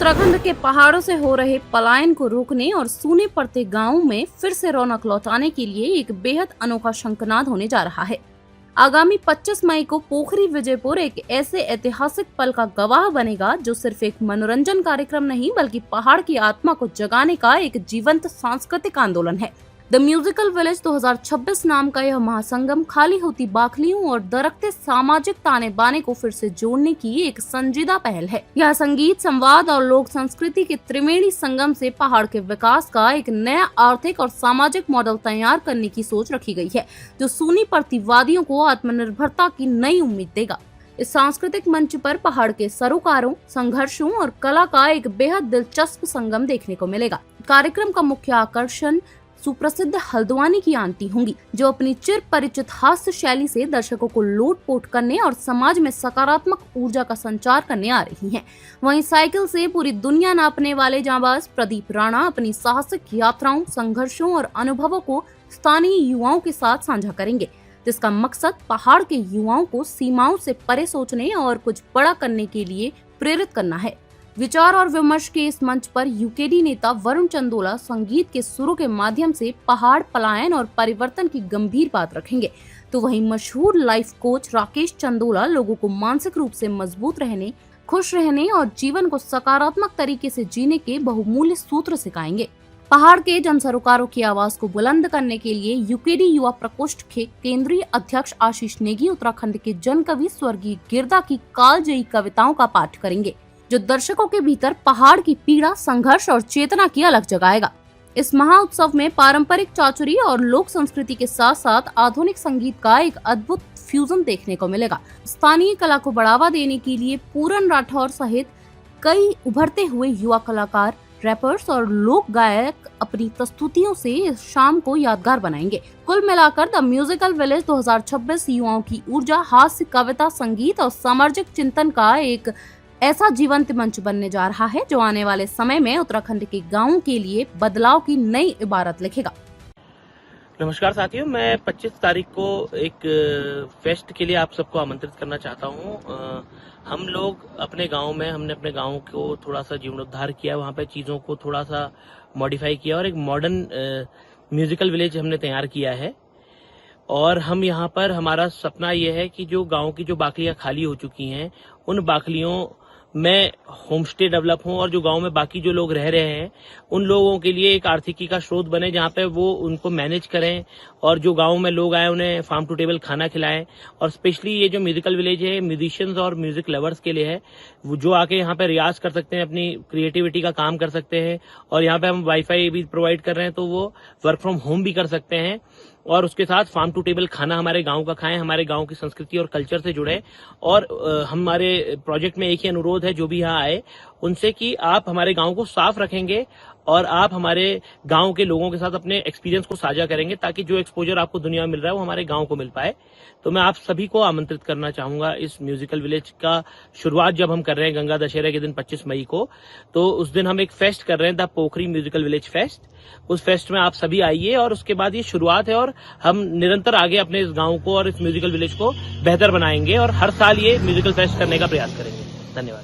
उत्तराखंड के पहाड़ों से हो रहे पलायन को रोकने और सूने पड़ते गांवों में फिर से रौनक लौटाने के लिए एक बेहद अनोखा शंखनाद होने जा रहा है। आगामी 25 मई को पोखरी विजयपुर एक ऐसे ऐतिहासिक पल का गवाह बनेगा जो सिर्फ एक मनोरंजन कार्यक्रम नहीं बल्कि पहाड़ की आत्मा को जगाने का एक जीवंत सांस्कृतिक आंदोलन है। द म्यूजिकल विलेज 2026 नाम का यह महासंगम खाली होती बाखलियों और दरकते सामाजिक ताने बाने को फिर से जोड़ने की एक संजीदा पहल है। यह संगीत, संवाद और लोक संस्कृति के त्रिवेणी संगम से पहाड़ के विकास का एक नया आर्थिक और सामाजिक मॉडल तैयार करने की सोच रखी गई है, जो सूनी पड़ती वादियों को आत्मनिर्भरता की नई उम्मीद देगा। इस सांस्कृतिक मंच पर पहाड़ के सरोकारों, संघर्षों और कला का एक बेहद दिलचस्प संगम देखने को मिलेगा। कार्यक्रम का मुख्य आकर्षण सुप्रसिद्ध हल्द्वानी की आंटी होंगी, जो अपनी चिर परिचित हास्य शैली से दर्शकों को लोट-पोट करने और समाज में सकारात्मक ऊर्जा का संचार करने आ रही हैं। वहीं साइकिल से पूरी दुनिया नापने वाले जांबाज प्रदीप राणा अपनी साहसिक यात्राओं, संघर्षों और अनुभवों को स्थानीय युवाओं के साथ साझा करेंगे, जिसका मकसद पहाड़ के युवाओं को सीमाओं से परे सोचने और कुछ बड़ा करने के लिए प्रेरित करना है। विचार और विमर्श के इस मंच पर यूकेडी नेता वरुण चंदोला संगीत के सुरों के माध्यम से पहाड़, पलायन और परिवर्तन की गंभीर बात रखेंगे, तो वहीं मशहूर लाइफ कोच राकेश चंदोला लोगों को मानसिक रूप से मजबूत रहने, खुश रहने और जीवन को सकारात्मक तरीके से जीने के बहुमूल्य सूत्र सिखाएंगे। पहाड़ के जन सरोकारों की आवाज को बुलंद करने के लिए यूकेडी युवा प्रकोष्ठ के केंद्रीय अध्यक्ष आशीष नेगी उत्तराखंड के जन कवि स्वर्गीय गिरदा की कालजयी कविताओं का पाठ करेंगे, जो दर्शकों के भीतर पहाड़ की पीड़ा, संघर्ष और चेतना की अलग जगाएगा। इस महाउत्सव में पारंपरिक चाचुरी और लोक संस्कृति के साथ साथ आधुनिक संगीत का एक अद्भुत फ्यूजन देखने को मिलेगा। स्थानीय कला को बढ़ावा देने के लिए पूरन राठौर सहित कई उभरते हुए युवा कलाकार, रैपर्स और लोक गायक अपनी प्रस्तुतियों से इस शाम को यादगार बनाएंगे। कुल मिलाकर द म्यूजिकल विलेज 2026 युवाओं की ऊर्जा, हास्य, कविता, संगीत और सामाजिक चिंतन का एक ऐसा जीवंत मंच बनने जा रहा है, जो आने वाले समय में उत्तराखंड के गांवों के लिए बदलाव की नई इबारत लिखेगा। नमस्कार साथियों, मैं 25 तारीख को एक फेस्ट के लिए आप सबको आमंत्रित करना चाहता हूं। हम लोग हमने अपने गांव को थोड़ा सा जीर्णोद्धार किया, वहां पे चीजों को थोड़ा सा मॉडिफाई किया और एक मॉडर्न म्यूजिकल विलेज हमने तैयार किया है। और हम यहाँ पर, हमारा सपना ये है कि जो गांव की जो बाखलियां खाली हो चुकी हैं, उन बाखलियों में होमस्टे डेवलप हों और जो गांव में बाकी जो लोग रह रहे हैं उन लोगों के लिए एक आर्थिकी का स्रोत बने, जहां पे वो उनको मैनेज करें और जो गांव में लोग आए उन्हें फार्म टू टेबल खाना खिलाएं। और स्पेशली ये जो म्यूजिकल विलेज है, म्यूजिशियंस और म्यूजिक लवर्स के लिए है, जो आके यहाँ पे रियाज कर सकते हैं, अपनी क्रिएटिविटी का काम कर सकते हैं। और यहाँ पे हम वाईफाई भी प्रोवाइड कर रहे हैं, तो वो वर्क फ्रॉम होम भी कर सकते हैं और उसके साथ फार्म टू टेबल खाना हमारे गांव का खाएं, हमारे गांव की संस्कृति और कल्चर से जुड़े। और हमारे प्रोजेक्ट में एक ही अनुरोध है जो भी यहाँ आए उनसे, कि आप हमारे गांव को साफ रखेंगे और आप हमारे गांव के लोगों के साथ अपने एक्सपीरियंस को साझा करेंगे, ताकि जो एक्सपोजर आपको दुनिया में मिल रहा है वो हमारे गांव को मिल पाए। तो मैं आप सभी को आमंत्रित करना चाहूंगा इस म्यूजिकल विलेज का शुरुआत जब हम कर रहे हैं गंगा दशहरा के दिन 25 मई को, तो उस दिन हम एक फेस्ट कर रहे हैं, the Pokhari musical village fest. उस फेस्ट में आप सभी आइए और उसके बाद ये शुरुआत है और हम निरंतर आगे अपने इस गांव को और इस म्यूजिकल विलेज को बेहतर बनाएंगे और हर साल ये म्यूजिकल फेस्ट करने का प्रयास करेंगे। धन्यवाद।